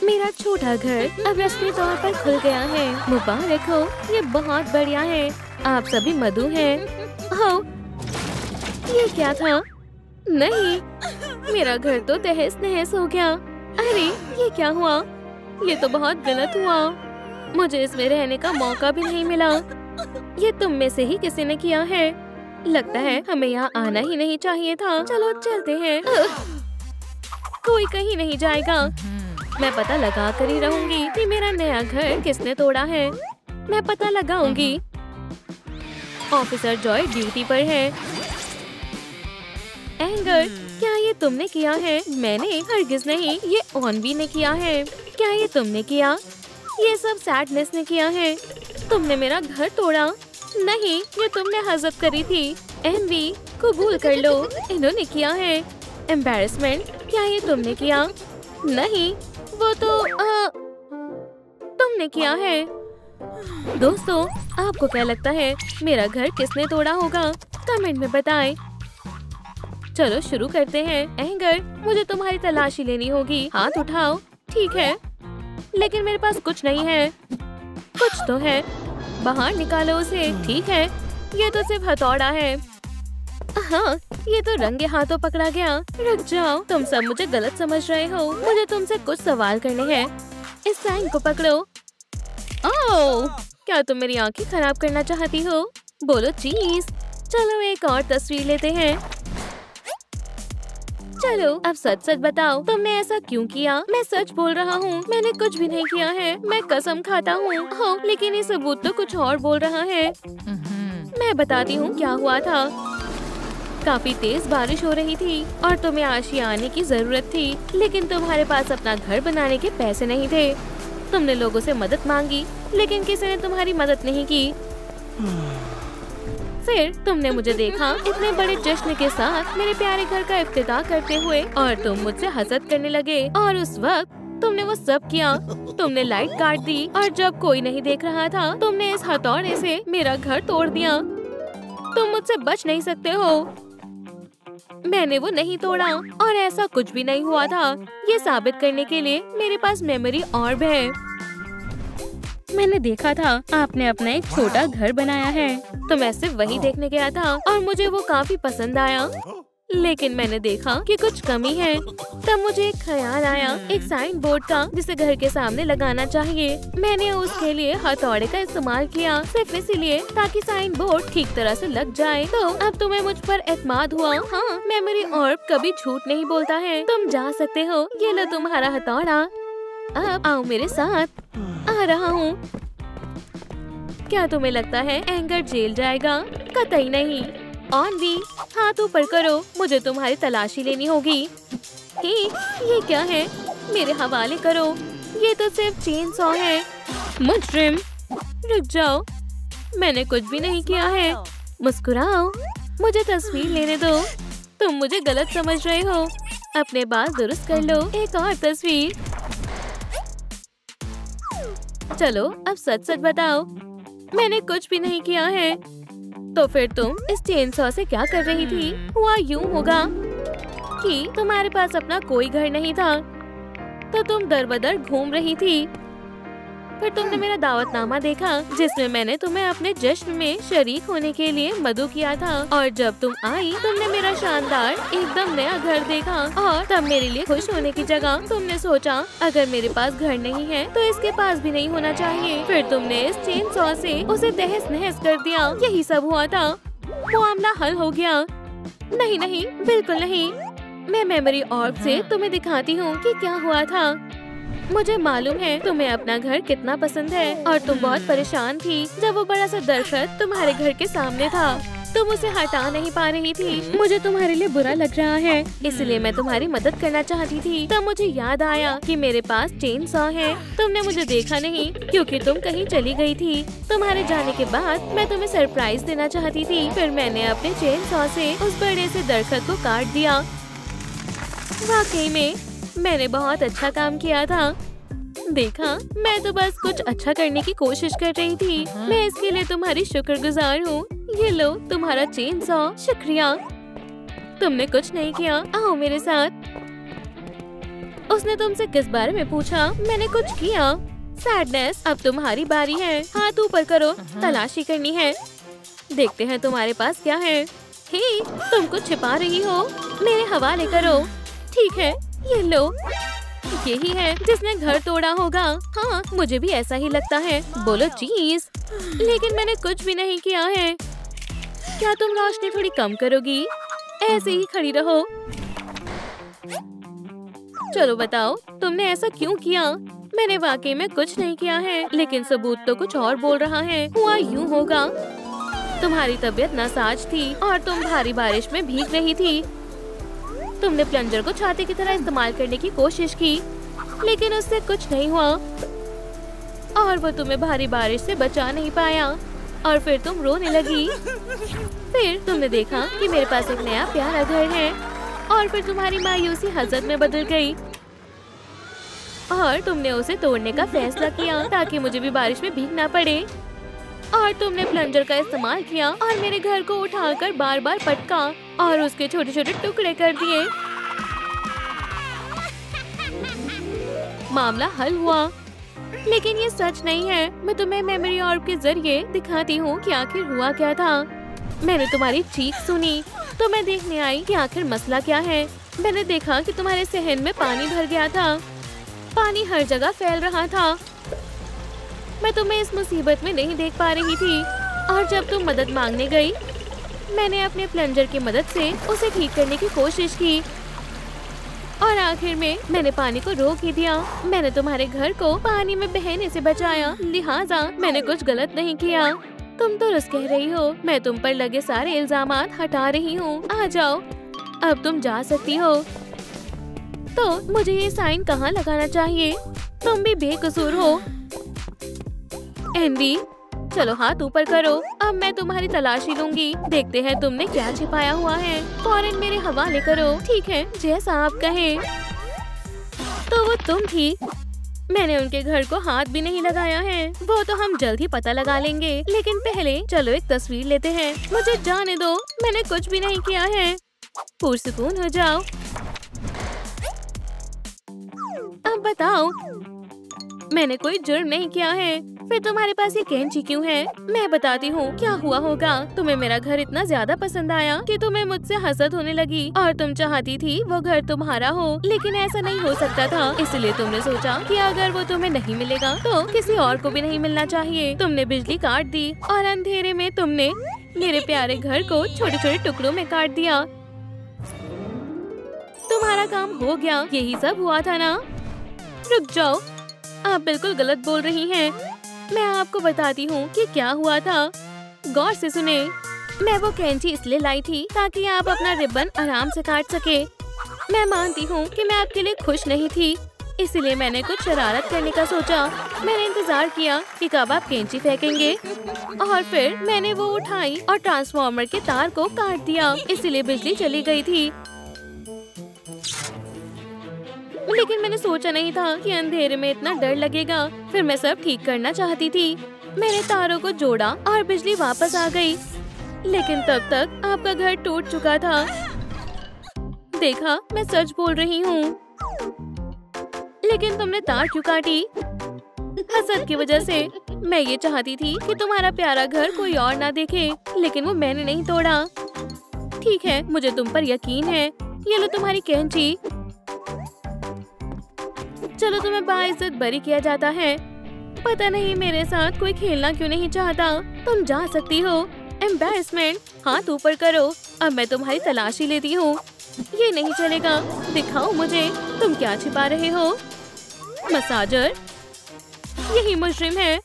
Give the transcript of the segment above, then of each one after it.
मेरा छोटा घर अब रस्मी तौर पर खुल गया है। मुबारक हो, ये बहुत बढ़िया है। आप सभी मधु हैं। ओह, ये क्या था? नहीं, मेरा घर तो तहस नहस हो गया। अरे, ये क्या हुआ? ये तो बहुत गलत हुआ। मुझे इसमें रहने का मौका भी नहीं मिला। ये तुम में से ही किसी ने किया है। लगता है हमें यहाँ आना ही नहीं चाहिए था। चलो चलते हैं। कोई कहीं नहीं जाएगा। मैं पता लगा कर ही रहूंगी कि मेरा नया घर किसने तोड़ा है। मैं पता लगाऊंगी। ऑफिसर जॉय ड्यूटी पर है। एंगर, क्या ये तुमने किया है? मैंने हरगिज नहीं। ये ऑनवी ने किया है। क्या ये तुमने किया? ये सब सैडनेस ने किया है। तुमने मेरा घर तोड़ा। नहीं, ये तुमने हजब करी थी। एनवी, कबूल कर लो, इन्होंने किया है। एम्बैरेसमेंट, क्या ये तुमने किया? नहीं, वो तो तुमने किया है। दोस्तों, आपको क्या लगता है मेरा घर किसने तोड़ा होगा? कमेंट में बताएं। चलो शुरू करते हैं। एंगर, मुझे तुम्हारी तलाशी लेनी होगी। हाथ उठाओ। ठीक है, लेकिन मेरे पास कुछ नहीं है। कुछ तो है, बाहर निकालो उसे। ठीक है, ये तो सिर्फ हथौड़ा है। हाँ, ये तो रंगे हाथों पकड़ा गया। रुक जाओ, तुम सब मुझे गलत समझ रहे हो। मुझे तुमसे कुछ सवाल करने हैं। इस साइन को पकड़ो। ओह, क्या तुम मेरी आंखें खराब करना चाहती हो? बोलो चीज। चलो एक और तस्वीर लेते हैं। चलो अब सच सच बताओ, तुमने ऐसा क्यों किया? मैं सच बोल रहा हूँ, मैंने कुछ भी नहीं किया है। मैं कसम खाता हूँ। लेकिन ये सबूत तो कुछ और बोल रहा है। मैं बताती हूँ क्या हुआ था। काफी तेज बारिश हो रही थी और तुम्हें आशिया आने की जरूरत थी, लेकिन तुम्हारे पास अपना घर बनाने के पैसे नहीं थे। तुमने लोगों से मदद मांगी, लेकिन किसी ने तुम्हारी मदद नहीं की। फिर तुमने मुझे देखा इतने बड़े जश्न के साथ मेरे प्यारे घर का इफ्तिताह करते हुए, और तुम मुझसे हसद करने लगे। और उस वक्त तुमने वो सब किया। तुमने लाइट काट दी और जब कोई नहीं देख रहा था, तुमने इस हथौड़े से मेरा घर तोड़ दिया। तुम मुझसे बच नहीं सकते हो। मैंने वो नहीं तोड़ा और ऐसा कुछ भी नहीं हुआ था। ये साबित करने के लिए मेरे पास मेमोरी ऑर्ब है। मैंने देखा था आपने अपना एक छोटा घर बनाया है, तो मैं सिर्फ वही देखने गया था और मुझे वो काफी पसंद आया। लेकिन मैंने देखा कि कुछ कमी है। तब मुझे एक ख्याल आया, एक साइन बोर्ड का, जिसे घर के सामने लगाना चाहिए। मैंने उसके लिए हथौड़े का इस्तेमाल किया, सिर्फ इसीलिए ताकि साइन बोर्ड ठीक तरह से लग जाए। तो अब तुम्हें मुझ पर एतमाद हुआ। हाँ, मेमोरी ऑर्ब कभी झूठ नहीं बोलता है। तुम जा सकते हो। ये लो तुम्हारा हथौड़ा। अब आओ मेरे साथ। आ रहा हूँ। क्या तुम्हें लगता है एंगर जेल जाएगा? कतई नहीं। ऑनवी, हाथ ऊपर करो, मुझे तुम्हारी तलाशी लेनी होगी। ये क्या है? मेरे हवाले करो। ये तो सिर्फ चेन सॉ है। मुजरिम, रुक जाओ, मैंने कुछ भी नहीं किया है। मुस्कुराओ, मुझे तस्वीर लेने दो। तुम मुझे गलत समझ रहे हो। अपने बाल दुरुस्त कर लो। एक और तस्वीर। चलो अब सच सच बताओ, मैंने कुछ भी नहीं किया है। तो फिर तुम इस चेन सॉ से क्या कर रही थी? हुआ यूं होगा कि तुम्हारे पास अपना कोई घर नहीं था, तो तुम दर बदर घूम रही थी। फिर तुमने मेरा दावतनामा देखा, जिसमें मैंने तुम्हें अपने जश्न में शरीक होने के लिए मदऊ किया था। और जब तुम आई, तुमने मेरा शानदार एकदम नया घर देखा, और तब मेरे लिए खुश होने की जगह तुमने सोचा, अगर मेरे पास घर नहीं है तो इसके पास भी नहीं होना चाहिए। फिर तुमने इस चेन सॉ से उसे तहस नहस कर दिया। यही सब हुआ था। मामला हल हो गया। नहीं नहीं, बिल्कुल नहीं। मैं मेमोरी ऑर्ब से तुम्हें दिखाती हूँ कि क्या हुआ था। मुझे मालूम है तुम्हें अपना घर कितना पसंद है, और तुम बहुत परेशान थी जब वो बड़ा सा दरख्त तुम्हारे घर के सामने था। तुम उसे हटा नहीं पा रही थी। मुझे तुम्हारे लिए बुरा लग रहा है, इसलिए मैं तुम्हारी मदद करना चाहती थी। तब मुझे याद आया कि मेरे पास चेन सॉ है। तुमने मुझे देखा नहीं क्योंकि तुम कहीं चली गई थी। तुम्हारे जाने के बाद मैं तुम्हें सरप्राइज देना चाहती थी। फिर मैंने अपने चेन सॉ से उस बड़े से दरख्त को काट दिया। वाकई में मैंने बहुत अच्छा काम किया था। देखा, मैं तो बस कुछ अच्छा करने की कोशिश कर रही थी। मैं इसके लिए तुम्हारी शुक्रगुजार हूँ। ये लो तुम्हारा चेन सॉ। शुक्रिया। तुमने कुछ नहीं किया। आओ मेरे साथ। उसने तुमसे किस बारे में पूछा? मैंने कुछ किया? सैडनेस, अब तुम्हारी बारी है। हाथ ऊपर करो, तलाशी करनी है। देखते हैं तुम्हारे पास क्या है। हे, तुम कुछ छिपा रही हो? मेरे हवाले करो। ठीक है, ये लो। यही है जिसने घर तोड़ा होगा। हाँ, मुझे भी ऐसा ही लगता है। बोलो चीज। लेकिन मैंने कुछ भी नहीं किया है। क्या तुम रोशनी थोड़ी कम करोगी? ऐसे ही खड़ी रहो। चलो बताओ, तुमने ऐसा क्यों किया? मैंने वाकई में कुछ नहीं किया है, लेकिन सबूत तो कुछ और बोल रहा है। हुआ यूं होगा, तुम्हारी तबीयत नासाज थी और तुम भारी बारिश में भीग रही थी। तुमने प्लंजर को छाते की तरह इस्तेमाल करने की कोशिश की, लेकिन उससे कुछ नहीं हुआ और वो तुम्हें भारी बारिश से बचा नहीं पाया और फिर तुम रोने लगी। फिर तुमने देखा कि मेरे पास एक नया प्यारा घर है और फिर तुम्हारी मायूसी हसरत में बदल गई और तुमने उसे तोड़ने का फैसला किया ताकि मुझे भी बारिश में भीगना पड़े। और तुमने प्लंजर का इस्तेमाल किया और मेरे घर को उठाकर बार बार पटका और उसके छोटे छोटे टुकड़े कर दिए। मामला हल हुआ, लेकिन ये सच नहीं है। मैं तुम्हें मेमोरी ऑर्ब के जरिए दिखाती हूँ कि आखिर हुआ क्या था। मैंने तुम्हारी चीख सुनी तो मैं देखने आई कि आखिर मसला क्या है। मैंने देखा कि तुम्हारे सहन में पानी भर गया था। पानी हर जगह फैल रहा था। मैं तुम्हें इस मुसीबत में नहीं देख पा रही थी और जब तुम मदद मांगने गई, मैंने अपने प्लंजर की मदद से उसे ठीक करने की कोशिश की और आखिर में मैंने पानी को रोक ही दिया। मैंने तुम्हारे घर को पानी में बहने से बचाया, लिहाजा मैंने कुछ गलत नहीं किया। तुम दुरुस्त कह रही हो। मैं तुम पर लगे सारे इल्जामात हटा रही हूँ। आ जाओ, अब तुम जा सकती हो। तो मुझे ये साइन कहाँ लगाना चाहिए? तुम भी बेकसूर हो। एनवी, चलो हाथ ऊपर करो। अब मैं तुम्हारी तलाशी लूंगी। देखते हैं तुमने क्या छिपाया हुआ है। फौरन मेरे हवाले करो। ठीक है, जैसा आप कहें। तो वो तुम थी। मैंने उनके घर को हाथ भी नहीं लगाया है। वो तो हम जल्द ही पता लगा लेंगे, लेकिन पहले चलो एक तस्वीर लेते हैं। मुझे जाने दो, मैंने कुछ भी नहीं किया है। पुरसुकून हो जाओ। अब बताओ, मैंने कोई जुर्म नहीं किया है। फिर तुम्हारे पास ये कैंची क्यों है? मैं बताती हूँ क्या हुआ होगा। तुम्हें मेरा घर इतना ज्यादा पसंद आया कि तुम्हें मुझसे हसद होने लगी और तुम चाहती थी वो घर तुम्हारा हो, लेकिन ऐसा नहीं हो सकता था। इसलिए तुमने सोचा कि अगर वो तुम्हें नहीं मिलेगा तो किसी और को भी नहीं मिलना चाहिए। तुमने बिजली काट दी और अंधेरे में तुमने मेरे प्यारे घर को छोटे छोटे टुकड़ों में काट दिया। तुम्हारा काम हो गया। यही सब हुआ था ना? रुक जाओ, आप बिल्कुल गलत बोल रही हैं। मैं आपको बताती हूँ कि क्या हुआ था। गौर से सुने। मैं वो कैंची इसलिए लाई थी ताकि आप अपना रिबन आराम से काट सके। मैं मानती हूँ कि मैं आपके लिए खुश नहीं थी, इसलिए मैंने कुछ शरारत करने का सोचा। मैंने इंतजार किया कि कब आप कैंची फेंकेंगे और फिर मैंने वो उठाई और ट्रांसफार्मर के तार को काट दिया। इसलिए बिजली चली गई थी, लेकिन मैंने सोचा नहीं था कि अंधेरे में इतना डर लगेगा। फिर मैं सब ठीक करना चाहती थी। मैंने तारों को जोड़ा और बिजली वापस आ गई, लेकिन तब तक आपका घर टूट चुका था। देखा, मैं सच बोल रही हूँ। लेकिन तुमने तार क्यों काटी? हसद की वजह से। मैं ये चाहती थी कि तुम्हारा प्यारा घर कोई और ना देखे, लेकिन वो मैंने नहीं तोड़ा। ठीक है, मुझे तुम पर यकीन है। ये लो तुम्हारी कैंची। चलो, तुम्हें बाइज्जत बरी किया जाता है। पता नहीं मेरे साथ कोई खेलना क्यों नहीं चाहता। तुम जा सकती हो। एम्बैरेसमेंट, हाथ ऊपर करो। अब मैं तुम्हारी तलाशी लेती हूँ। ये नहीं चलेगा। दिखाओ मुझे, तुम क्या छिपा रहे हो? मसाजर, यही मुजरिम है।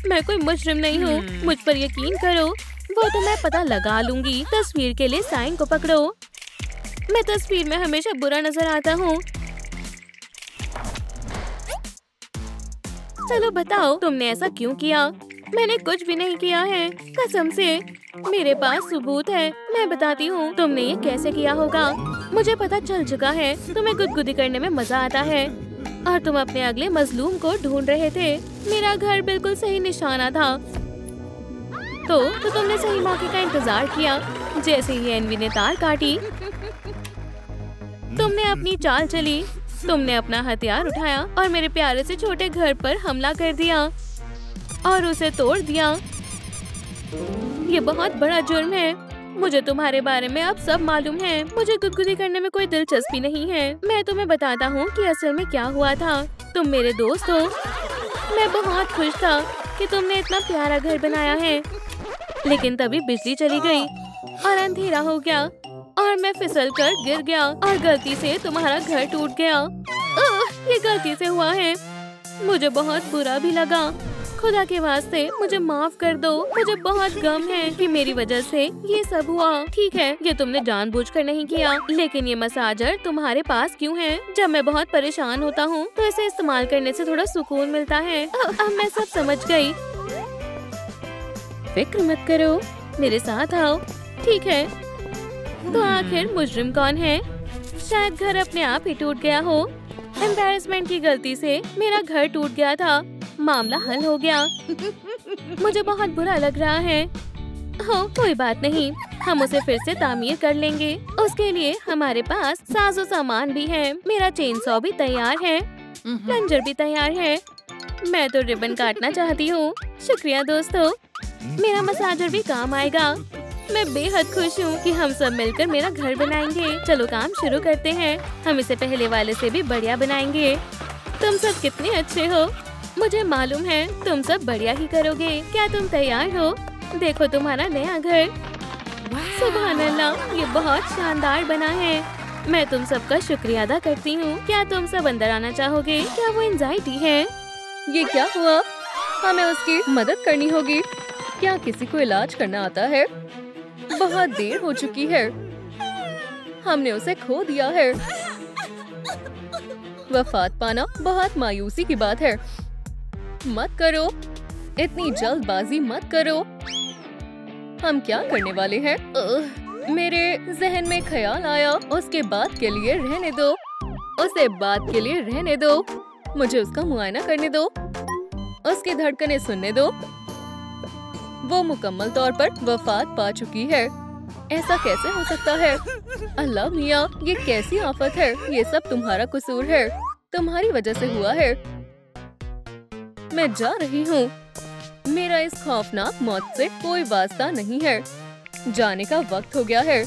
मैं कोई मुजरिम नहीं हूँ, मुझ पर यकीन करो। वो तो मैं पता लगा लूंगी। तस्वीर के लिए साइन को पकड़ो। मैं तस्वीर में हमेशा बुरा नजर आता हूँ। चलो बताओ, तुमने ऐसा क्यों किया? मैंने कुछ भी नहीं किया है, कसम से। मेरे पास सबूत है। मैं बताती हूँ तुमने ये कैसे किया होगा। मुझे पता चल चुका है। तुम्हें गुदगुदी करने में मजा आता है और तुम अपने अगले मजलूम को ढूंढ रहे थे। मेरा घर बिल्कुल सही निशाना था। तो तुमने सही मौके का इंतजार किया। जैसे ही एनवी ने तार काटी, तुमने अपनी चाल चली। तुमने अपना हथियार उठाया और मेरे प्यारे से छोटे घर पर हमला कर दिया और उसे तोड़ दिया। ये बहुत बड़ा जुर्म है। मुझे तुम्हारे बारे में अब सब मालूम है। मुझे गुदगुदी करने में कोई दिलचस्पी नहीं है। मैं तुम्हें बताता हूँ कि असल में क्या हुआ था। तुम मेरे दोस्त हो। मैं बहुत खुश था कि तुमने इतना प्यारा घर बनाया है, लेकिन तभी बिजली चली गई और अंधेरा हो गया और मैं फिसल कर गिर गया और गलती से तुम्हारा घर टूट गया। ये गलती से हुआ है। मुझे बहुत बुरा भी लगा। खुदा के वास्ते मुझे माफ कर दो। मुझे बहुत गम है कि मेरी वजह से ये सब हुआ। ठीक है, ये तुमने जानबूझकर नहीं किया, लेकिन ये मसाजर तुम्हारे पास क्यों है? जब मैं बहुत परेशान होता हूँ तो इसे इस्तेमाल करने से थोड़ा सुकून मिलता है। अब मैं सब समझ गई। फिक्र मत करो, मेरे साथ आओ। ठीक है, तो आखिर मुजरिम कौन है? शायद घर अपने आप ही टूट गया हो। एम्बैरेसमेंट की गलती से मेरा घर टूट गया था। मामला हल हो गया। मुझे बहुत बुरा लग रहा है। हो, कोई बात नहीं, हम उसे फिर से तामीर कर लेंगे। उसके लिए हमारे पास साजो सामान भी है। मेरा चेन सॉ भी तैयार है, प्लंजर भी तैयार है। मैं तो रिबन काटना चाहती हूँ। शुक्रिया दोस्तों, मेरा मसाजर भी काम आएगा। मैं बेहद खुश हूँ कि हम सब मिलकर मेरा घर बनाएंगे। चलो काम शुरू करते हैं। हम इसे पहले वाले से भी बढ़िया बनाएंगे। तुम सब कितने अच्छे हो। मुझे मालूम है तुम सब बढ़िया ही करोगे। क्या तुम तैयार हो? देखो तुम्हारा नया घर। सुभान अल्लाह, ये बहुत शानदार बना है। मैं तुम सबका शुक्रिया अदा करती हूँ। क्या तुम सब अंदर आना चाहोगे? क्या वो एंजाइटी है? ये क्या हुआ? हमें उसकी मदद करनी होगी। क्या किसी को इलाज करना आता है? बहुत देर हो चुकी है। हमने उसे खो दिया है। वफात पाना बहुत मायूसी की बात है। मत करो, इतनी जल्दबाजी मत करो। हम क्या करने वाले हैं? मेरे जहन में ख्याल आया, उसके बाद के लिए रहने दो। उसे बाद के लिए रहने दो। मुझे उसका मुआयना करने दो, उसकी धड़कनें सुनने दो। वो मुकम्मल तौर पर वफात पा चुकी है। ऐसा कैसे हो सकता है? अल्लाह मियाँ, ये कैसी आफत है? ये सब तुम्हारा कसूर है, तुम्हारी वजह से हुआ है। मैं जा रही हूँ। मेरा इस खौफनाक मौत से कोई वास्ता नहीं है। जाने का वक्त हो गया है।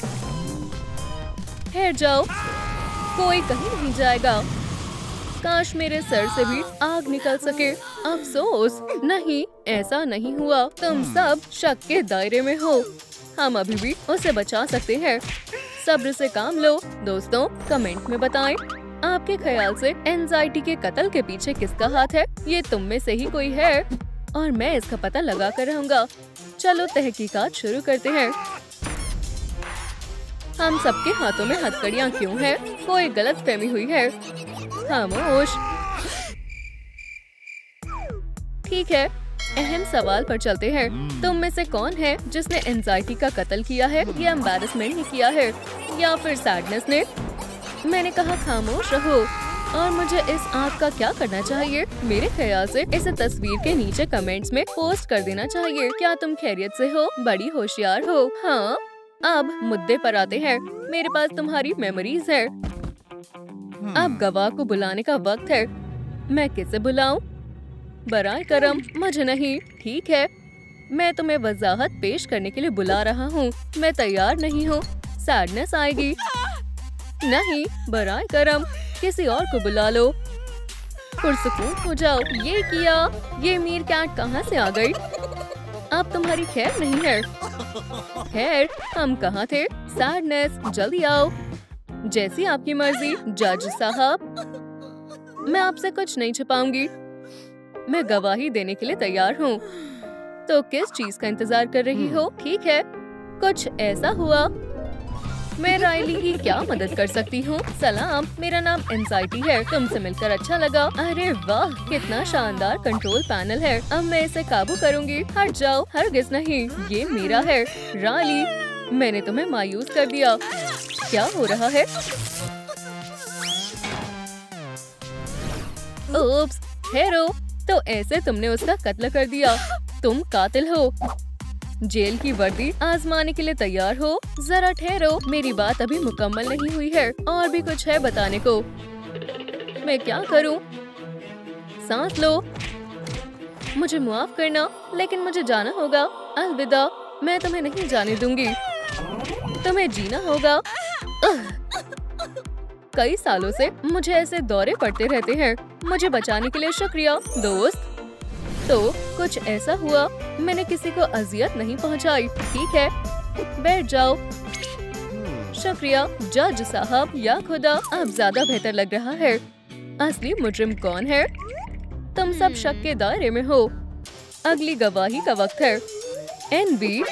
ठहर जाओ, कोई कहीं नहीं जाएगा। काश मेरे सर से भी आग निकल सके। अफसोस, नहीं, ऐसा नहीं हुआ। तुम सब शक के दायरे में हो। हम अभी भी उसे बचा सकते हैं। सब्र से काम लो। दोस्तों, कमेंट में बताएं आपके ख्याल से एंजाइटी के कत्ल के पीछे किसका हाथ है? ये तुम में से ही कोई है और मैं इसका पता लगा कर रहूंगा। चलो तहकीकात शुरू करते हैं। हम सबके हाथों में हथकड़ियाँ क्यों हैं? कोई गलत फहमी हुई है। खामोश। ठीक है, अहम सवाल पर चलते हैं। तुम में से कौन है जिसने एंजाइटी का कत्ल किया है, या एम्बैरेसमेंट ने किया है, या फिर सैडनेस ने? मैंने कहा खामोश रहो। और मुझे इस आग का क्या करना चाहिए? मेरे ख्याल से इसे तस्वीर के नीचे कमेंट्स में पोस्ट कर देना चाहिए। क्या तुम खैरियत से हो? बड़ी होशियार हो। हाँ, अब मुद्दे पर आते हैं। मेरे पास तुम्हारी मेमोरीज है। अब गवाह को बुलाने का वक्त है। मैं किसे बुलाऊं? बराए करम मुझे नहीं। ठीक है, मैं तुम्हें वजाहत पेश करने के लिए बुला रहा हूँ। मैं तैयार नहीं हूँ। सैडनेस आएगी। नहीं, बराए करम किसी और को बुला लो। पुरसुकून हो जाओ। ये किया। ये मीर कैट कहाँ से आ गई? अब तुम्हारी खैर नहीं है। खैर, हम कहाँ थे? सैडनेस, जल्दी आओ। जैसी आपकी मर्जी जज साहब। मैं आपसे कुछ नहीं छिपाऊंगी। मैं गवाही देने के लिए तैयार हूँ। तो किस चीज का इंतजार कर रही हो? ठीक है, कुछ ऐसा हुआ। मैं रायली की क्या मदद कर सकती हूँ? सलाम, मेरा नाम एंजाइटी है। तुमसे मिलकर अच्छा लगा। अरे वाह, कितना शानदार कंट्रोल पैनल है। अब मैं इसे काबू करूँगी। हट जाओ। हरगिज नहीं, ये मेरा है। रायली, मैंने तुम्हें मायूस कर दिया। क्या हो रहा है? ओप्स, ठहरो। तो ऐसे तुमने उसका कत्ल कर दिया। तुम कातिल हो। जेल की वर्दी आजमाने के लिए तैयार हो? जरा ठहरो, मेरी बात अभी मुकम्मल नहीं हुई है। और भी कुछ है बताने को। मैं क्या करूं? सांस लो। मुझे माफ करना, लेकिन मुझे जाना होगा। अलविदा, मैं तुम्हें नहीं जाने दूंगी। तुम्हें जीना होगा। कई सालों से मुझे ऐसे दौरे पड़ते रहते हैं। मुझे बचाने के लिए शुक्रिया दोस्त। तो कुछ ऐसा हुआ, मैंने किसी को अजियत नहीं पहुंचाई। ठीक है, बैठ जाओ। शुक्रिया जज साहब। या खुदा, अब ज्यादा बेहतर लग रहा है। असली मुजरिम कौन है? तुम सब शक के दायरे में हो। अगली गवाही का वक्त है। एनबी,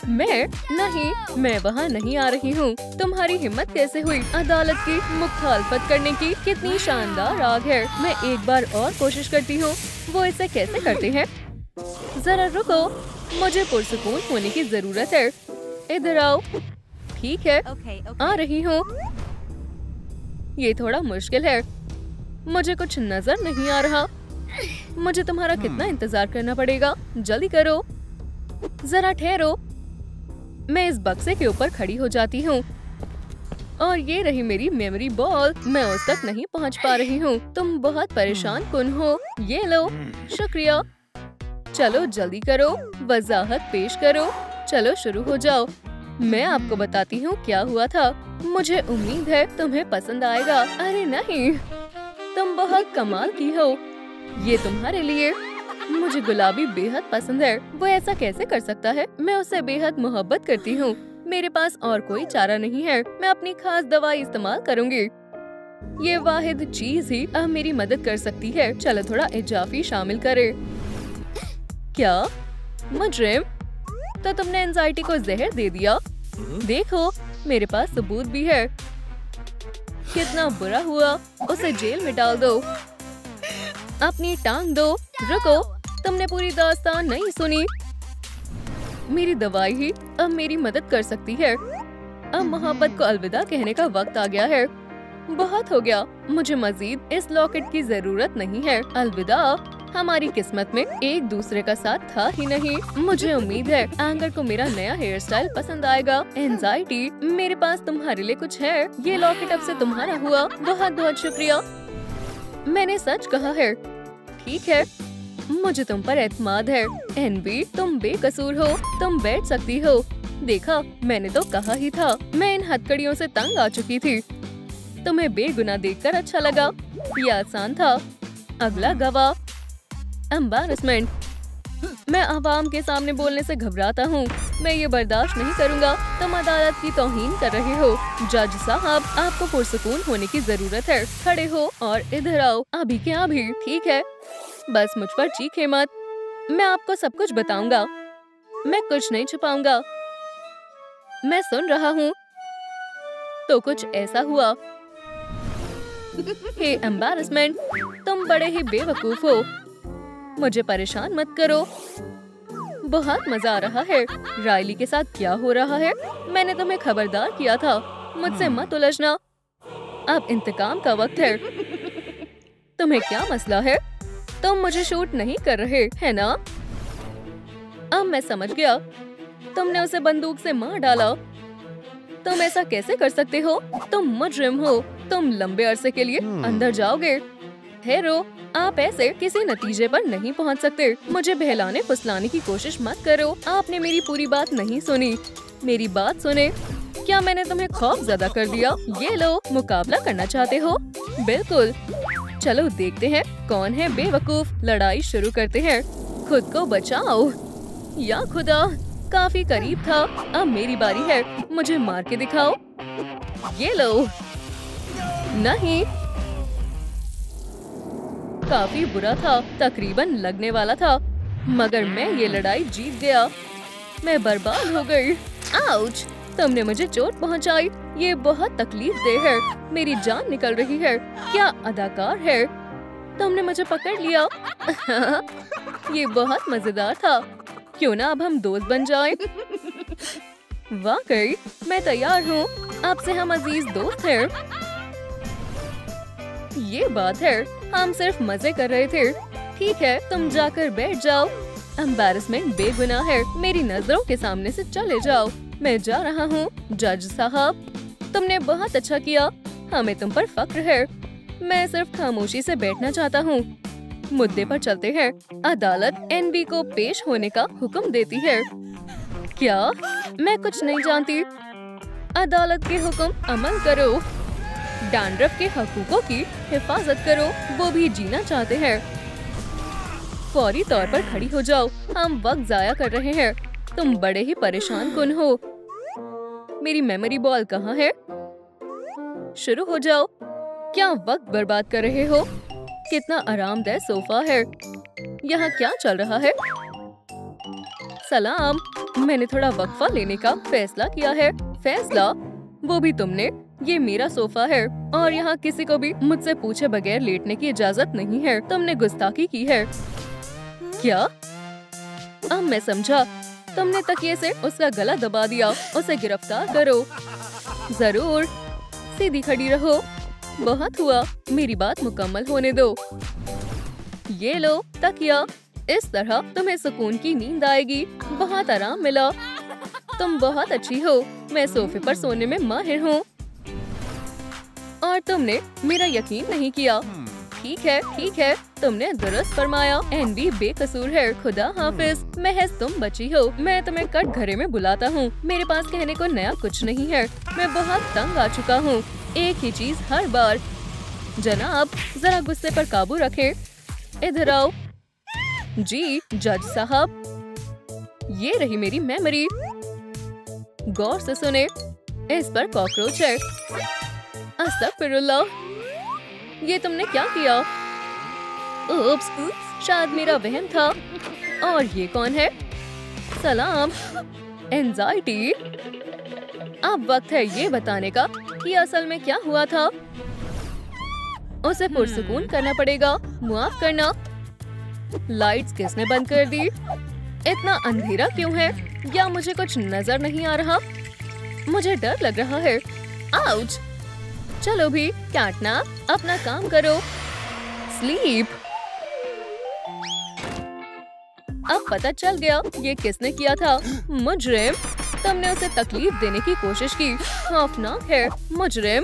मैं वहाँ नहीं आ रही हूँ। तुम्हारी हिम्मत कैसे हुई अदालत की मुखालफत करने की? कितनी शानदार आग है। मैं एक बार और कोशिश करती हूँ। वो इसे कैसे करते हैं? जरा रुको, मुझे पुरसुकून होने की जरूरत है। इधर आओ। ठीक है, आ रही हूँ। ये थोड़ा मुश्किल है, मुझे कुछ नजर नहीं आ रहा। मुझे तुम्हारा कितना इंतजार करना पड़ेगा? जल्दी करो। जरा ठहरो। मैं इस बक्से के ऊपर खड़ी हो जाती हूँ और ये रही मेरी मेमोरी बॉल। मैं उस तक नहीं पहुँच पा रही हूँ। तुम बहुत परेशान कुन हो। ये लो। शुक्रिया। चलो जल्दी करो, वजाहत पेश करो। चलो शुरू हो जाओ। मैं आपको बताती हूँ क्या हुआ था। मुझे उम्मीद है तुम्हें पसंद आएगा। अरे नहीं, तुम बहुत कमाल की हो। ये तुम्हारे लिए। मुझे गुलाबी बेहद पसंद है। वो ऐसा कैसे कर सकता है? मैं उससे बेहद मोहब्बत करती हूँ। मेरे पास और कोई चारा नहीं है। मैं अपनी खास दवाई इस्तेमाल करूँगी। ये वाहिद चीज ही अब मेरी मदद कर सकती है। चलो थोड़ा इजाफी शामिल करें। क्या मुजरिम? तो तुमने एंजाइटी को जहर दे दिया? देखो, मेरे पास सबूत भी है। कितना बुरा हुआ। उसे जेल में डाल दो। अपनी टांग दो। रुको, तुमने पूरी दास्तान नहीं सुनी। मेरी दवाई ही अब मेरी मदद कर सकती है। अब मोहब्बत को अलविदा कहने का वक्त आ गया है। बहुत हो गया। मुझे मजीद इस लॉकेट की जरूरत नहीं है। अलविदा। हमारी किस्मत में एक दूसरे का साथ था ही नहीं। मुझे उम्मीद है एंगर को मेरा नया हेयर स्टाइल पसंद आएगा। एंजाइटी, मेरे पास तुम्हारे लिए कुछ है। ये लॉकेट अब से तुम्हारा हुआ। बहुत बहुत शुक्रिया। मैंने सच कहा है। ठीक है, मुझे तुम पर एतमाद है। एनबी, तुम बेकसूर हो। तुम बैठ सकती हो। देखा, मैंने तो कहा ही था। मैं इन हथकड़ियों से तंग आ चुकी थी। तुम्हें बेगुनाह देखकर अच्छा लगा। ये आसान था। अगला गवाह। एम्बैरेसमेंट। मैं आवाम के सामने बोलने से घबराता हूँ। मैं ये बर्दाश्त नहीं करूँगा। तुम अदालत की तौहीन कर रहे हो। जज साहब, आपको पुरसुकून होने की जरूरत है। खड़े हो और इधर आओ। अभी क्या अभी? ठीक है, बस मुझ पर चीखे मत। मैं आपको सब कुछ बताऊंगा। मैं कुछ नहीं छुपाऊंगा। मैं सुन रहा हूँ। तो कुछ ऐसा हुआ। हे एम्बैरेसमेंट, तुम बड़े ही बेवकूफ हो। मुझे परेशान मत करो। बहुत मजा आ रहा है। रायली के साथ क्या हो रहा है? मैंने तुम्हें खबरदार किया था। मुझसे मत उलझना। अब इंतकाम का वक्त है। तुम्हें क्या मसला है? तुम मुझे शूट नहीं कर रहे, है ना? अब मैं समझ गया। तुमने उसे बंदूक से मार डाला। तुम ऐसा कैसे कर सकते हो? तुम मुजरिम हो। तुम लंबे अरसे के लिए अंदर जाओगे। ठहरो, आप ऐसे किसी नतीजे पर नहीं पहुंच सकते। मुझे बहलाने फुसलाने की कोशिश मत करो। आपने मेरी पूरी बात नहीं सुनी। मेरी बात सुने। क्या मैंने तुम्हें खौफज़दा कर दिया? ये लो, मुकाबला करना चाहते हो? बिल्कुल। चलो देखते हैं कौन है बेवकूफ। लड़ाई शुरू करते हैं। खुद को बचाओ। या खुदा, काफी करीब था। अब मेरी बारी है। मुझे मार के दिखाओ। ये लो। नहीं, काफी बुरा था। तकरीबन लगने वाला था, मगर मैं ये लड़ाई जीत गया। मैं बर्बाद हो गई। आउच! तुमने मुझे चोट पहुंचाई। ये बहुत तकलीफदेह है। मेरी जान निकल रही है। क्या अदाकार है। तुमने मुझे पकड़ लिया। ये बहुत मजेदार था। क्यों ना अब हम दोस्त बन जाएं? वाकई मैं तैयार हूँ। अब से हम अजीज दोस्त हैं। ये बात है, हम सिर्फ मजे कर रहे थे। ठीक है, तुम जाकर बैठ जाओ। एम्बैरेसमेंट बेगुनाह है। मेरी नजरों के सामने से चले जाओ। मैं जा रहा हूँ। जज साहब, तुमने बहुत अच्छा किया। हमें तुम पर फक्र है। मैं सिर्फ खामोशी से बैठना चाहता हूँ। मुद्दे पर चलते हैं। अदालत एनबी को पेश होने का हुक्म देती है। क्या? मैं कुछ नहीं जानती। अदालत के हुक्म अमल करो। डैंड्रफ के हकूकों की हिफाजत करो, वो भी जीना चाहते हैं। फौरी तौर पर खड़ी हो जाओ, हम वक्त जाया कर रहे हैं। तुम बड़े ही परेशान कुन हो। मेरी मेमोरी बॉल कहाँ है? शुरू हो जाओ। क्या वक्त बर्बाद कर रहे हो? कितना आरामदेह सोफा है। यहाँ क्या चल रहा है? सलाम, मैंने थोड़ा वक्फा लेने का फैसला किया है। फैसला? वो भी तुमने? ये मेरा सोफा है और यहाँ किसी को भी मुझसे पूछे बगैर लेटने की इजाजत नहीं है। तुमने गुस्ताखी की है। क्या? अब मैं समझा। तुमने तकिए से उसका गला दबा दिया। उसे गिरफ्तार करो। जरूर। सीधी खड़ी रहो। बहुत हुआ, मेरी बात मुकम्मल होने दो। ये लो तकिया। इस तरह तुम्हें सुकून की नींद आएगी। बहुत आराम मिला। तुम बहुत अच्छी हो। मैं सोफे पर सोने में माहिर हूँ। और तुमने मेरा यकीन नहीं किया। ठीक है, तुमने दुरुस्त फरमाया। एनबी बेकसूर है। खुदा हाफिज। महज तुम बची हो। मैं तुम्हें कट घरे में बुलाता हूँ। मेरे पास कहने को नया कुछ नहीं है। मैं बहुत तंग आ चुका हूँ। एक ही चीज हर बार। जनाब, जरा गुस्से पर काबू रखें। इधर आओ। जी जज साहब, ये रही मेरी मेमोरी। गौर से सुने। इस पर कॉकरोच है। अस्तगफिरुल्लाह, ये तुमने क्या किया? उप्स, शायद मेरा वहम था। और ये कौन है? सलाम। एंजाइटी। अब वक्त है ये बताने का कि असल में क्या हुआ था। उसे पुरसुकून करना पड़ेगा। मुआफ करना। लाइट्स किसने बंद कर दी? इतना अंधेरा क्यों है? या मुझे कुछ नजर नहीं आ रहा? मुझे डर लग रहा है। आउच! चलो भी कैटना, अपना काम करो। स्लीप। अब पता चल गया ये किसने किया था। मुजरिम। तुमने उसे तकलीफ देने की कोशिश की। खौफनाक है। मुजरिम।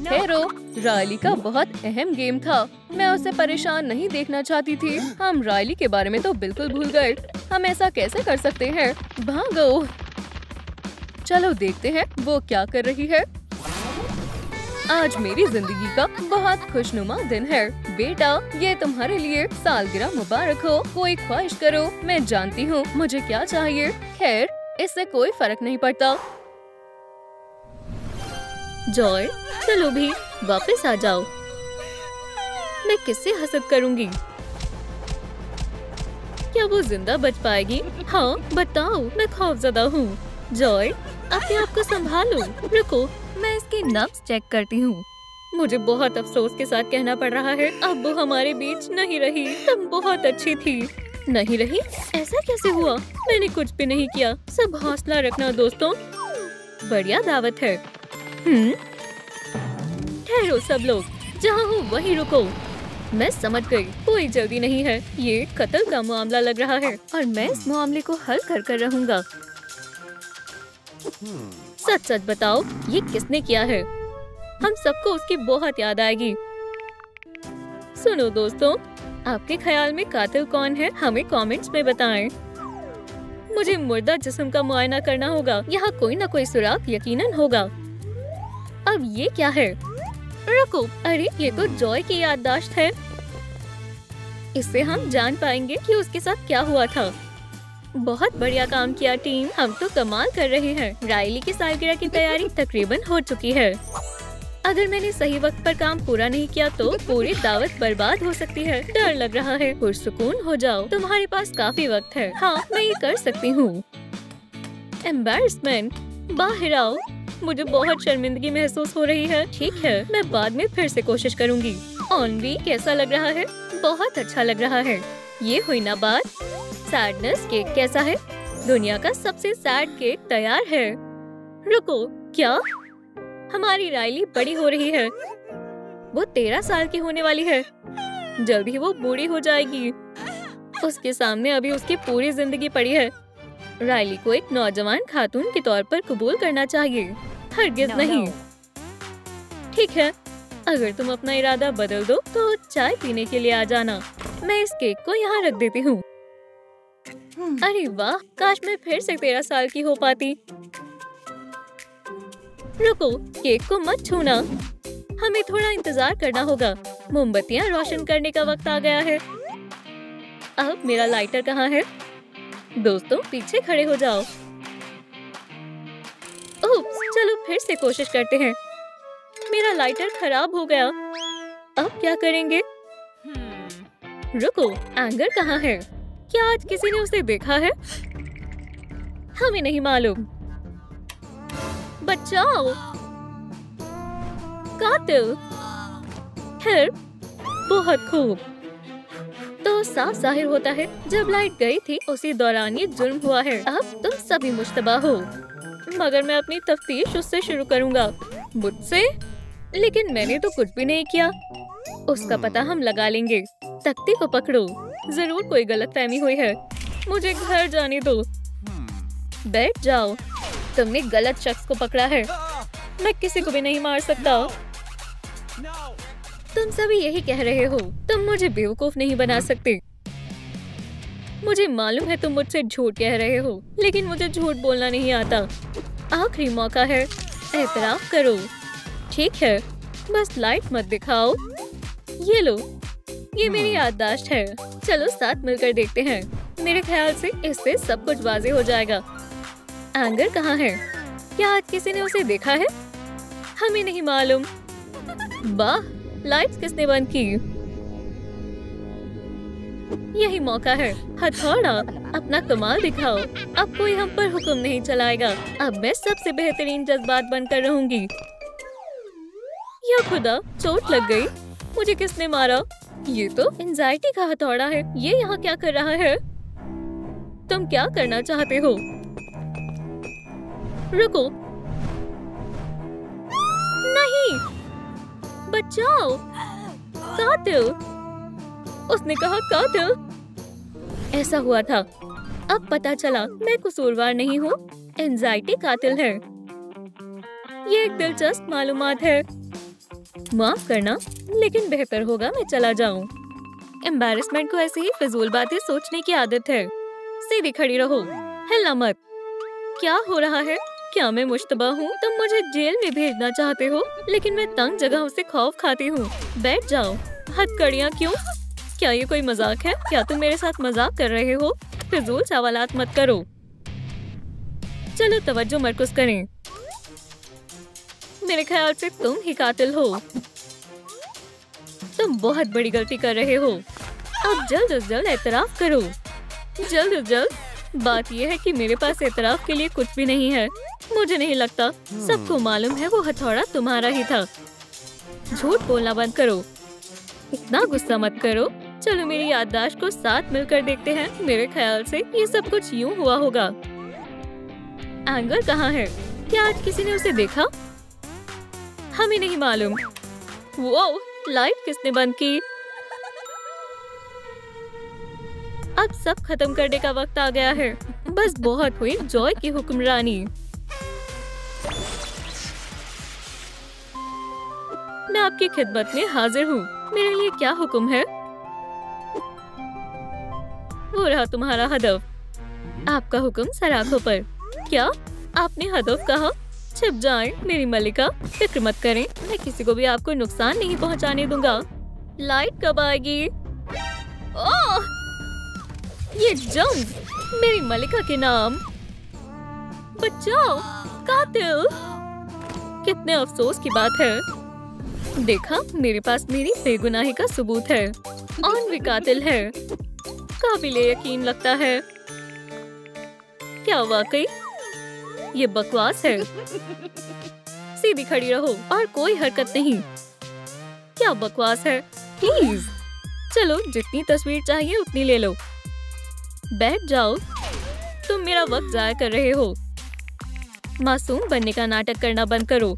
हेरो, रायली का बहुत अहम गेम था। मैं उसे परेशान नहीं देखना चाहती थी। हम रायली के बारे में तो बिल्कुल भूल गए। हम ऐसा कैसे कर सकते हैं? भागो। चलो देखते हैं वो क्या कर रही है। आज मेरी जिंदगी का बहुत खुशनुमा दिन है। बेटा, ये तुम्हारे लिए सालगिरह मुबारक हो। कोई ख्वाहिश करो। मैं जानती हूँ मुझे क्या चाहिए। खैर, इससे कोई फर्क नहीं पड़ता। जॉय, चलो भी वापस आ जाओ। मैं किससे हसद करूंगी? क्या वो जिंदा बच पाएगी? हाँ बताओ, मैं खौफजदा हूँ। जॉय, अपने आप को संभालो। रुको, मैं इसकी नब्ज चेक करती हूँ। मुझे बहुत अफसोस के साथ कहना पड़ रहा है, अब वो हमारे बीच नहीं रही। तुम बहुत अच्छी थी। नहीं रही? ऐसा कैसे हुआ? मैंने कुछ भी नहीं किया। सब हौसला रखना दोस्तों। बढ़िया दावत है। ठहरो सब लोग, जहाँ हो वहीं रुको। मैं समझ गई, कोई जल्दी नहीं है। ये कत्ल का मामला लग रहा है और मैं इस मामले को हल कर रहूंगा। सच सच बताओ, ये किसने किया है? हम सबको उसकी बहुत याद आएगी। सुनो दोस्तों, आपके ख्याल में कातिल कौन है? हमें कमेंट्स में बताएं। मुझे मुर्दा जिस्म का मुआयना करना होगा। यहाँ कोई ना कोई सुराग यकीनन होगा। अब ये क्या है? रुको, अरे ये तो जॉय की याददाश्त है। इससे हम जान पाएंगे कि उसके साथ क्या हुआ था। बहुत बढ़िया काम किया टीम, हम तो कमाल कर रहे हैं। रायली की सालगिरह की तैयारी तकरीबन हो चुकी है। अगर मैंने सही वक्त पर काम पूरा नहीं किया तो पूरी दावत बर्बाद हो सकती है। डर लग रहा है। पुरसुकून हो जाओ, तुम्हारे पास काफी वक्त है। हाँ, मैं ये कर सकती हूँ। एम्बैरसमेंट, बाहर आओ। मुझे बहुत शर्मिंदगी महसूस हो रही है। ठीक है, मैं बाद में फिर से कोशिश करूँगी। ऑनवी, कैसा लग रहा है? बहुत अच्छा लग रहा है। ये हुई ना बात। सैडनेस केक कैसा है? दुनिया का सबसे सैड केक तैयार है। रुको, क्या? हमारी रायली बड़ी हो रही है। वो 13 साल की होने वाली है। जल्द ही वो बूढ़ी हो जाएगी। उसके सामने अभी उसकी पूरी जिंदगी पड़ी है। रायली को एक नौजवान खातून के तौर पर कबूल करना चाहिए। हरगिज नहीं। ठीक है, अगर तुम अपना इरादा बदल दो तो चाय पीने के लिए आ जाना। मैं इस केक को यहाँ रख देती हूँ। अरे वाह, काश मैं फिर से 13 साल की हो पाती। रुको, केक को मत छूना। हमें थोड़ा इंतजार करना होगा। मोमबत्तियाँ रोशन करने का वक्त आ गया है। अब मेरा लाइटर कहाँ है? दोस्तों, पीछे खड़े हो जाओ। उप्स, चलो फिर से कोशिश करते हैं। मेरा लाइटर खराब हो गया। अब क्या करेंगे? रुको, एंगर कहाँ है? क्या आज किसी ने उसे देखा है? हमें नहीं मालूम। बचाओ! कातिल! फिर बहुत खूब। तो साफ जाहिर होता है जब लाइट गई थी उसी दौरान ये जुर्म हुआ है। अब तुम सभी मुश्तबा हो, मगर मैं अपनी तफ्तीश उससे शुरू करूंगा। मुझसे? लेकिन मैंने तो कुछ भी नहीं किया। उसका पता हम लगा लेंगे। तख्ती को पकड़ो, जरूर कोई गलतफहमी हुई है। मुझे घर जाने दो। बैठ जाओ। तुमने गलत शख्स को पकड़ा है। मैं किसी को भी नहीं मार सकता। तुम सभी यही कह रहे हो। तुम मुझे बेवकूफ नहीं बना सकते। मुझे मालूम है तुम मुझसे झूठ कह रहे हो, लेकिन मुझे झूठ बोलना नहीं आता। आखिरी मौका है, एतराफ करो। ठीक है, बस लाइट मत दिखाओ। ये लो, ये मेरी याददाश्त है। चलो साथ मिलकर देखते हैं। मेरे ख्याल से इससे सब कुछ वाज़ेह हो जाएगा। एंगर कहाँ है? क्या आज किसी ने उसे देखा है? हमें नहीं मालूम। वाह, लाइट्स किसने बंद की? यही मौका है। हथौड़ा, अपना कमाल दिखाओ। अब कोई हम पर हुक्म नहीं चलाएगा। अब मैं सबसे बेहतरीन जज्बात बनकर रहूंगी। या खुदा, चोट लग गई। मुझे किसने मारा? ये तो एंजाइटी का हथौड़ा है। ये यहाँ क्या कर रहा है? तुम क्या करना चाहते हो? रुको। नहीं, बचाओ। कातिल! उसने कहा कातिल। ऐसा हुआ था। अब पता चला मैं कसूरवार नहीं हूँ। एंजाइटी कातिल है। ये एक दिलचस्प मालूमात है। माफ करना, लेकिन बेहतर होगा मैं चला जाऊं। एम्बैरेसमेंट को ऐसे ही फिजूल बातें सोचने की आदत है। सीधी खड़ी रहो, हिलना मत। क्या हो रहा है? क्या मैं मुश्तबा हूँ? तुम मुझे जेल में भेजना चाहते हो, लेकिन मैं तंग जगहों से खौफ खाती हूँ। बैठ जाओ। हथकड़ियाँ क्यों? क्या ये कोई मजाक है? क्या तुम मेरे साथ मजाक कर रहे हो? फिजूल सवालात मत करो। चलो तवज्जो मरकूज करें। मेरे ख्याल से तुम ही कातिल हो। तुम बहुत बड़ी गलती कर रहे हो। अब जल्द से जल्द एतराफ करो। जल्द से जल्द। बात यह है कि मेरे पास एतराफ के लिए कुछ भी नहीं है। मुझे नहीं लगता। सबको मालूम है वो हथौड़ा तुम्हारा ही था। झूठ बोलना बंद करो। इतना गुस्सा मत करो। चलो मेरी याददाश्त को साथ मिलकर देखते हैं। मेरे ख्याल से ये सब कुछ यूं हुआ होगा। एंगर कहाँ है? क्या आज किसी ने उसे देखा? हमें नहीं मालूम। वो लाइट किसने बंद की? अब सब खत्म करने का वक्त आ गया है। बस बहुत हुई जॉय की हुक्मरानी। मैं आपकी खिदमत में हाजिर हूँ। मेरे लिए क्या हुक्म है? वो रहा तुम्हारा हदफ। आपका हुक्म सराखों पर। क्या आपने हदफ कहा? छिप जाएं मेरी मलिका। फिक्र मत करें, मैं किसी को भी आपको नुकसान नहीं पहुंचाने दूंगा। लाइट कब आएगी? ओह! ये जंग मेरी मलिका के नाम। बचाओ! कातिल! कितने अफसोस की बात है। देखा, मेरे पास मेरी बेगुनाही का सबूत है। और भी कातिल है। काबिले यकीन लगता है। क्या वाकई? ये बकवास है। सीधी खड़ी रहो और कोई हरकत नहीं। क्या बकवास है? प्लीज चलो, जितनी तस्वीर चाहिए उतनी ले लो। बैठ जाओ। तुम मेरा वक्त जाया कर रहे हो। मासूम बनने का नाटक करना बंद करो।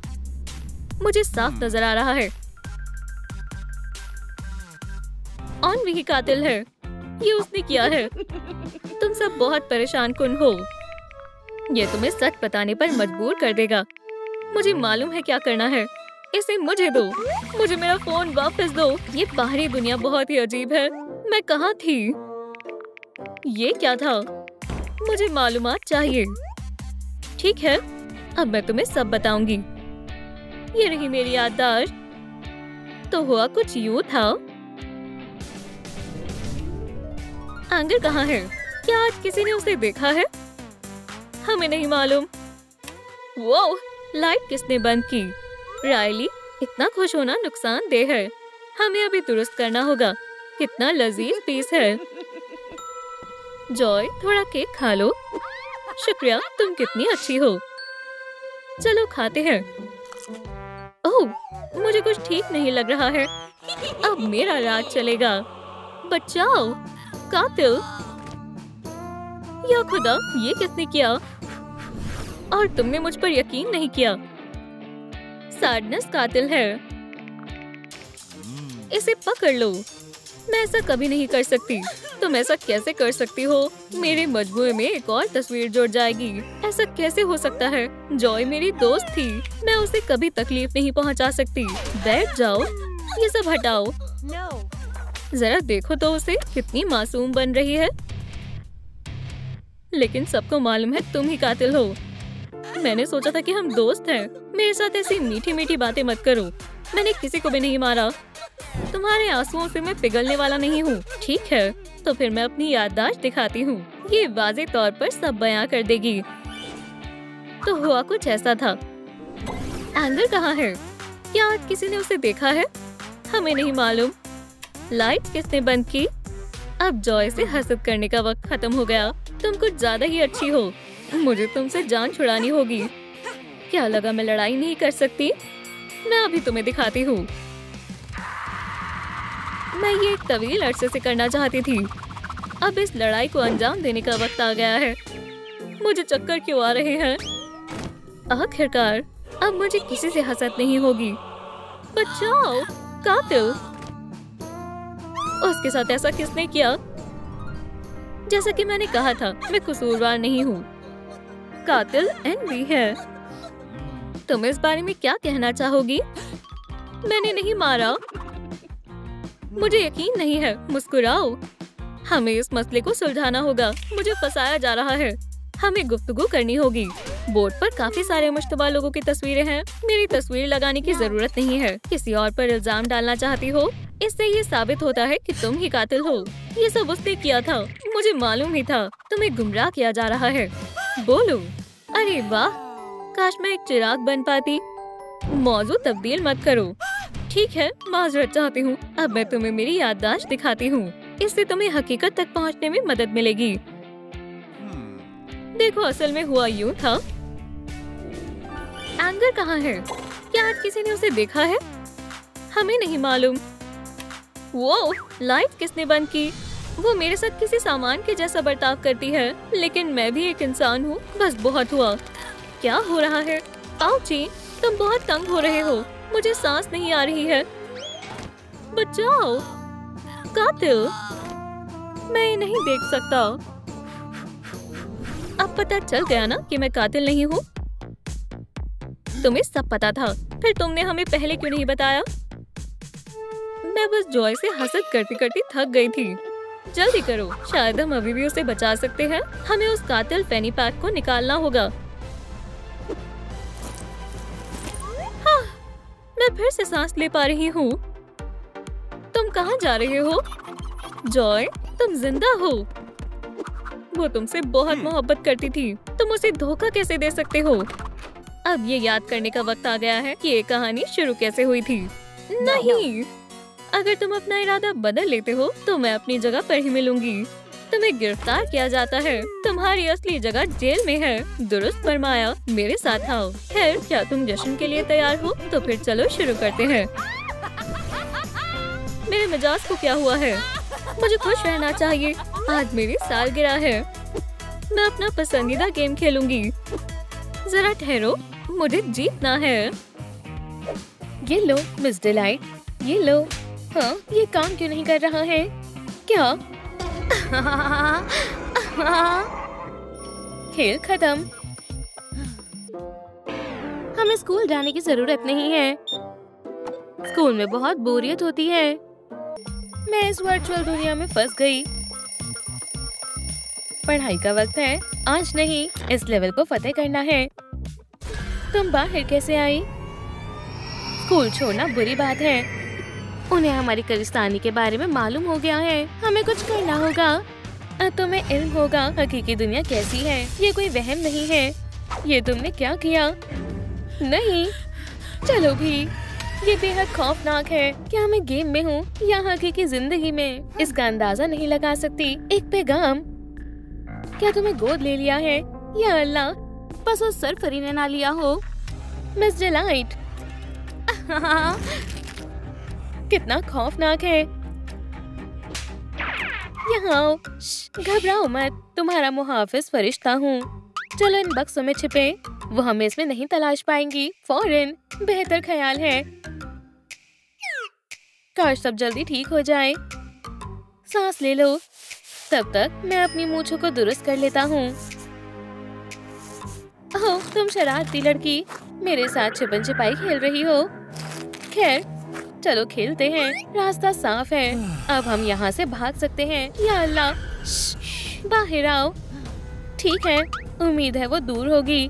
मुझे साफ नजर आ रहा है ऑन भी कातिल है। ये उसने किया है। तुम सब बहुत परेशान कुन हो। ये तुम्हें सच बताने पर मजबूर कर देगा। मुझे मालूम है क्या करना है। इसे मुझे दो। मुझे मेरा फोन वापस दो। ये बाहरी दुनिया बहुत ही अजीब है। मैं कहाँ थी? ये क्या था? मुझे मालूमात चाहिए। ठीक है, अब मैं तुम्हें सब बताऊंगी। ये रही मेरी याददाश्त। तो हुआ कुछ यूं था। एंगर कहाँ है? क्या आज किसी ने उसे देखा है? हमें नहीं मालूम। वो लाइट किसने बंद की? रायली, इतना खुश होना नुकसानदेह है। हमें अभी दुरुस्त करना होगा। कितना लजीज पीस है। जॉय, थोड़ा केक खा लो। शुक्रिया, तुम कितनी अच्छी हो। चलो खाते हैं। ओह, मुझे कुछ ठीक नहीं लग रहा है। अब मेरा राज चलेगा। बचाओ, कातिल। या खुदा, ये किसने किया? और तुमने मुझ पर यकीन नहीं किया। सैडनेस कातिल है। इसे पकड़ लो। मैं ऐसा कभी नहीं कर सकती। तुम ऐसा कैसे कर सकती हो? मेरे मजमूए में एक और तस्वीर जुड़ जाएगी। ऐसा कैसे हो सकता है? जॉय मेरी दोस्त थी। मैं उसे कभी तकलीफ नहीं पहुंचा सकती। बैठ जाओ, ये सब हटाओ। जरा देखो तो उसे, कितनी मासूम बन रही है। लेकिन सबको मालूम है तुम ही कातिल हो। मैंने सोचा था कि हम दोस्त हैं। मेरे साथ ऐसी मीठी मीठी बातें मत करो। मैंने किसी को भी नहीं मारा। तुम्हारे आंसुओं से मैं पिघलने वाला नहीं हूँ। ठीक है, तो फिर मैं अपनी याददाश्त दिखाती हूँ। ये वाज़ेह तौर पर सब बयां कर देगी। तो हुआ कुछ ऐसा था। एंगर कहाँ है? क्या आज किसी ने उसे देखा है? हमें नहीं मालूम। लाइट किसने बंद की? अब जॉय से हसद करने का वक्त खत्म हो गया। तुम कुछ ज्यादा ही अच्छी हो। मुझे तुमसे जान छुड़ानी होगी। क्या लगा मैं लड़ाई नहीं कर सकती? मैं अभी तुम्हें दिखाती हूँ। मैं ये एक तवील अरसे से करना चाहती थी। अब इस लड़ाई को अंजाम देने का वक्त आ गया है। मुझे चक्कर क्यों आ रहे हैं? आखिरकार अब मुझे किसी से हसद नहीं होगी। बचाओ, कातिल। उसके साथ ऐसा किसने किया? जैसा कि मैंने कहा था, मैं कसूरवार नहीं हूँ। कातिल एनवी है। तुम इस बारे में क्या कहना चाहोगी? मैंने नहीं मारा। मुझे यकीन नहीं है। मुस्कुराओ। हमें इस मसले को सुलझाना होगा। मुझे फंसाया जा रहा है। हमें गुफ्तगू करनी होगी। बोर्ड पर काफी सारे मुश्तबा लोगों की तस्वीरें हैं। मेरी तस्वीर लगाने की जरूरत नहीं है। किसी और पर इल्जाम डालना चाहती हो? इससे ये साबित होता है कि तुम ही कातिल हो। ये सब उसने किया था। मुझे मालूम ही था। तुम्हें गुमराह किया जा रहा है। बोलो। अरे वाह, काश मैं एक चिराग बन पाती। मौजू तब्दील मत करो। ठीक है, माजरत चाहती हूँ। अब मैं तुम्हें मेरी याददाश्त दिखाती हूँ। इससे तुम्हें हकीकत तक पहुँचने में मदद मिलेगी। देखो, असल में हुआ यूं था। एंगर कहाँ है? क्या आज किसी ने उसे देखा है? हमें नहीं मालूम। वो लाइट किसने बंद की? वो मेरे साथ किसी सामान के जैसा बर्ताव करती है, लेकिन मैं भी एक इंसान हूँ। बस बहुत हुआ। क्या हो रहा है? आउची, तुम बहुत तंग हो रहे हो। मुझे सांस नहीं आ रही है। बचाओ, कातिल। मैं नहीं देख सकता। अब पता चल गया ना कि मैं कातिल नहीं हूँ। तुम्हें सब पता था, फिर तुमने हमें पहले क्यों नहीं बताया? मैं बस जॉय से हसद करती करती थक गई थी। जल्दी करो, शायद हम अभी भी उसे बचा सकते हैं। हमें उस कातिल पेनी पैक को निकालना होगा। हाँ, मैं फिर से सांस ले पा रही हूँ। तुम कहाँ जा रहे हो? जॉय, तुम जिंदा हो। वो तुमसे बहुत मोहब्बत करती थी। तुम उसे धोखा कैसे दे सकते हो? अब ये याद करने का वक्त आ गया है कि ये कहानी शुरू कैसे हुई थी। नहीं, अगर तुम अपना इरादा बदल लेते हो तो मैं अपनी जगह पर ही मिलूंगी। तुम्हें गिरफ्तार किया जाता है। तुम्हारी असली जगह जेल में है। दुरुस्त फरमाया। मेरे साथ आओ। खैर, क्या तुम जश्न के लिए तैयार हो? तो फिर चलो शुरू करते हैं। मेरे मिजाज को क्या हुआ है? मुझे खुश रहना चाहिए। आज मेरी सालगिरह है। मैं अपना पसंदीदा गेम खेलूंगी। जरा ठहरो, मुझे जीतना है। ये लो मिस डिलाइट, ये लो। हाँ, ये काम क्यों नहीं कर रहा है? क्या? खेल खत्म। हमें स्कूल जाने की जरूरत नहीं है। स्कूल में बहुत बोरियत होती है। मैं इस वर्चुअल दुनिया में फंस गई। पढ़ाई का वक्त है। आज नहीं, इस लेवल को फतेह करना है। तुम बाहर कैसे आई? स्कूल छोड़ना बुरी बात है। उन्हें हमारी करिस्तानी के बारे में मालूम हो गया है। हमें कुछ करना होगा। अब तुम्हें इल्म होगा हकीकी दुनिया कैसी है। ये कोई वहम नहीं है। ये तुमने क्या किया? नहीं, चलो भी। ये बेहद खौफनाक है। क्या मैं गेम में हूँ या हकीकी जिंदगी में? इसका अंदाजा नहीं लगा सकती। एक पैगाम। क्या तुम्हें गोद ले लिया है? या अल्लाह, बस उस सरफरी ने ना लिया हो। Miss delight. कितना खौफनाक है। यहाँ आओ। घबराओ मत, तुम्हारा मुहाफिज फरिश्ता हूँ। चलो इन बक्सों में छिपे। वो हमें इसमें नहीं तलाश पाएंगी। फौरन। बेहतर ख्याल है। काश सब जल्दी ठीक हो जाए। सांस ले लो। तब तक मैं अपनी मूंछों को दुरुस्त कर लेता हूँ। ओह, तुम शरारती लड़की, मेरे साथ छिपन छिपाई खेल रही हो। खैर, चलो खेलते हैं। रास्ता साफ है। अब हम यहाँ से भाग सकते हैं। या अल्लाह, बाहर आओ। ठीक है, उम्मीद है वो दूर होगी।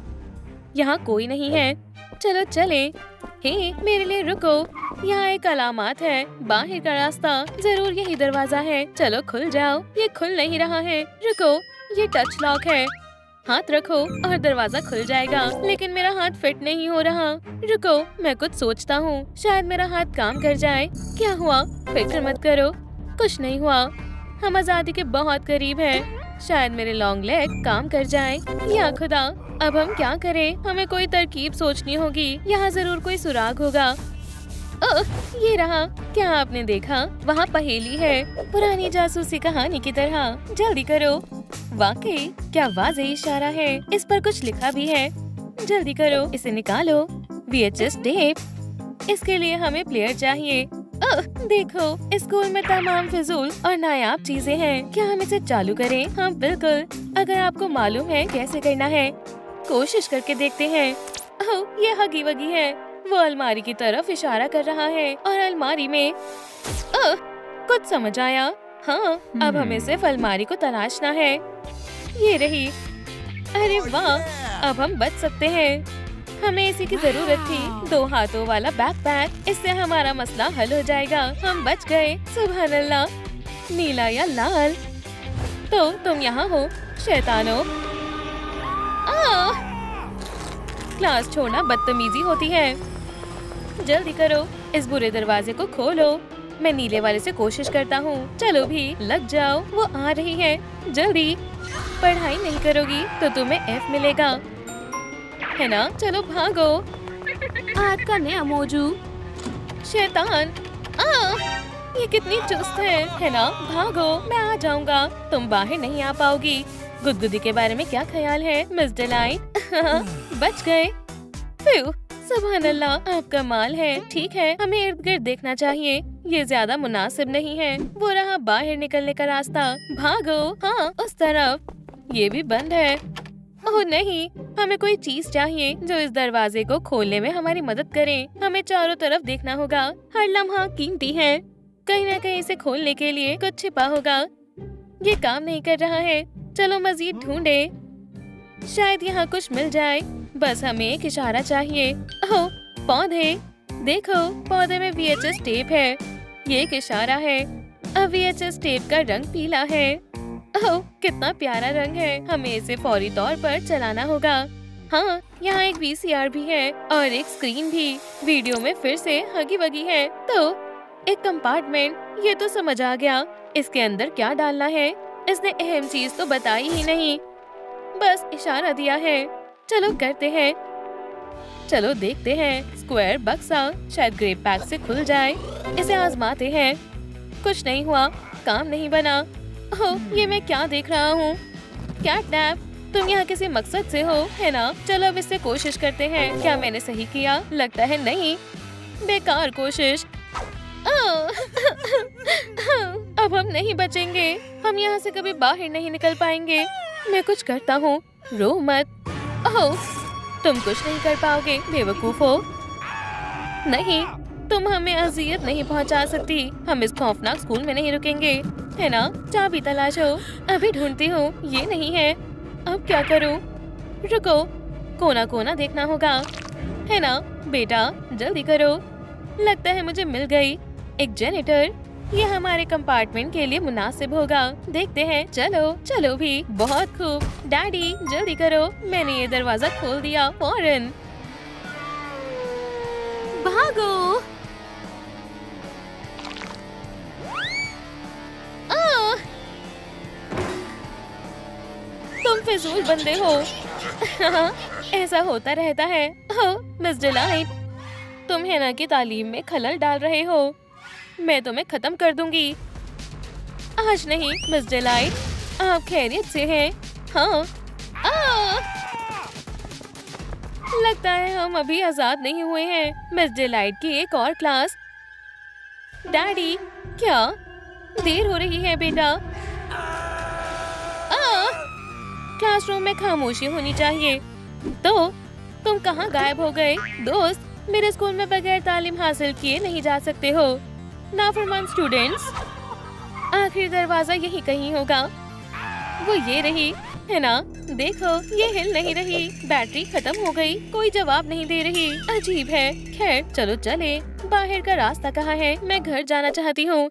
यहाँ कोई नहीं है। चलो चले। हे, मेरे लिए रुको। यहाँ एक अलामत है। बाहर का रास्ता। जरूर यही दरवाजा है। चलो खुल जाओ। ये खुल नहीं रहा है। रुको, ये टच लॉक है। हाथ रखो और दरवाजा खुल जाएगा। लेकिन मेरा हाथ फिट नहीं हो रहा। रुको, मैं कुछ सोचता हूँ। शायद मेरा हाथ काम कर जाए। क्या हुआ? फिक्र मत करो, कुछ नहीं हुआ। हम आजादी के बहुत करीब हैं। शायद मेरे लॉन्ग लेग काम कर जाए। या खुदा, अब हम क्या करें? हमें कोई तरकीब सोचनी होगी। यहाँ जरूर कोई सुराग होगा। ओह, ये रहा। क्या आपने देखा? वहाँ पहेली है, पुरानी जासूसी कहानी की तरह। जल्दी करो। वाकई, क्या वाज़ेह इशारा है। इस पर कुछ लिखा भी है। जल्दी करो, इसे निकालो। VHS tape. इसके लिए हमें प्लेयर चाहिए। ओह, देखो, स्कूल में तमाम फिजूल और नायाब चीजें हैं। क्या हम इसे चालू करें? हाँ बिल्कुल। अगर आपको मालूम है कैसे करना है, कोशिश करके देखते हैं। ओह, ये हगी वगी है। वो अलमारी की तरफ इशारा कर रहा है और अलमारी में ओह, कुछ समझ आया। हाँ, अब हमें सिर्फ अलमारी को तलाशना है। ये रही। अरे वाह, अब हम बच सकते हैं। हमें इसी की जरूरत थी। 2 हाथों वाला बैकपैक। इससे हमारा मसला हल हो जाएगा। हम बच गए। सुभान अल्लाह। नीला या लाल? तो तुम यहाँ हो शैतानो। क्लास छोड़ना बदतमीजी होती है। जल्दी करो, इस बुरे दरवाजे को खोलो। मैं नीले वाले से कोशिश करता हूँ। चलो भी, लग जाओ। वो आ रही है। जल्दी। पढ़ाई नहीं करोगी तो तुम्हें F मिलेगा, है ना? चलो भागो। आज का नया मौजू। शैतान। ये कितनी चुस्त है ना? भागो, मैं आ जाऊंगा। तुम बाहर नहीं आ पाओगी। गुदगुदी के बारे में क्या ख्याल है मिस डिलाइट? बच गए। सुभान अल्लाह, आपका माल है। ठीक है, हमें इर्द गिर्द देखना चाहिए। ये ज्यादा मुनासिब नहीं है। वो रहा बाहर निकलने का रास्ता। भागो। हाँ, उस तरफ। ये भी बंद है। ओह नहीं, हमें कोई चीज चाहिए जो इस दरवाजे को खोलने में हमारी मदद करे। हमें चारों तरफ देखना होगा। हर लम्हा कीमती है। कहीं न कहीं इसे खोलने के लिए कुछ छिपा होगा। ये काम नहीं कर रहा है। चलो मजीद ढूंढे। शायद यहाँ कुछ मिल जाए। बस हमें एक इशारा चाहिए। ओह, पौधे। देखो, पौधे में VHS टेप है। ये एक इशारा है। अब VHS टेप का रंग पीला है। ओह, कितना प्यारा रंग है। हमें इसे फौरी तौर पर चलाना होगा। हाँ, यहाँ एक VCR भी है और एक स्क्रीन भी। वीडियो में फिर से हगी वगी है। तो एक कंपार्टमेंट। ये तो समझ आ गया। इसके अंदर क्या डालना है। इसने अहम चीज तो बताई ही नहीं, बस इशारा दिया है। चलो करते हैं। चलो देखते हैं। स्क्वायर बक्सा शायद ग्रे पैक से खुल जाए। इसे आजमाते हैं। कुछ नहीं हुआ, काम नहीं बना। ओह, ये मैं क्या देख रहा हूँ? कैटनैप, तुम यहाँ किसी मकसद से हो, है ना? चलो अब इससे कोशिश करते हैं। क्या मैंने सही किया? लगता है नहीं। बेकार कोशिश। अब हम नहीं बचेंगे। हम यहाँ से कभी बाहर नहीं निकल पाएंगे। मैं कुछ करता हूँ। रो मत। ओह, तुम कुछ नहीं कर पाओगे, बेवकूफ हो। नहीं, तुम हमें अजियत नहीं पहुंचा सकती। हम इस खौफनाक स्कूल में नहीं रुकेंगे, है ना? चाबी तलाशो। अभी ढूंढती हूँ। ये नहीं है। अब क्या करूँ? रुको, कोना कोना देखना होगा, है ना? बेटा जल्दी करो। लगता है मुझे मिल गई एक जेनिटर। ये हमारे कंपार्टमेंट के लिए मुनासिब होगा। देखते हैं। चलो चलो भी। बहुत खूब। डैडी जल्दी करो। मैंने ये दरवाजा खोल दिया। फौरन भागो। तुम फिजूल बंदे हो। ऐसा होता रहता है। मिस डिलाइट, तुम हैना की तालीम में खलल डाल रहे हो। मैं तुम्हें खत्म कर दूंगी। आज नहीं मिस डिलाइट, आप खैरियत से हैं? हाँ। लगता है हम अभी आजाद नहीं हुए हैं। मिस डिलाइट की एक और क्लास। डैडी क्या देर हो रही है बेटा? क्लासरूम में खामोशी होनी चाहिए। तो तुम कहाँ गायब हो गए? दोस्त, मेरे स्कूल में बगैर तालीम हासिल किए नहीं जा सकते हो। नाफरमान स्टूडेंट्स। आखिरी दरवाजा यही कहीं होगा। वो ये रही, है ना? देखो, ये हिल नहीं रही। बैटरी खत्म हो गई। कोई जवाब नहीं दे रही। अजीब है। खैर चलो चले। बाहर का रास्ता कहाँ है? मैं घर जाना चाहती हूँ।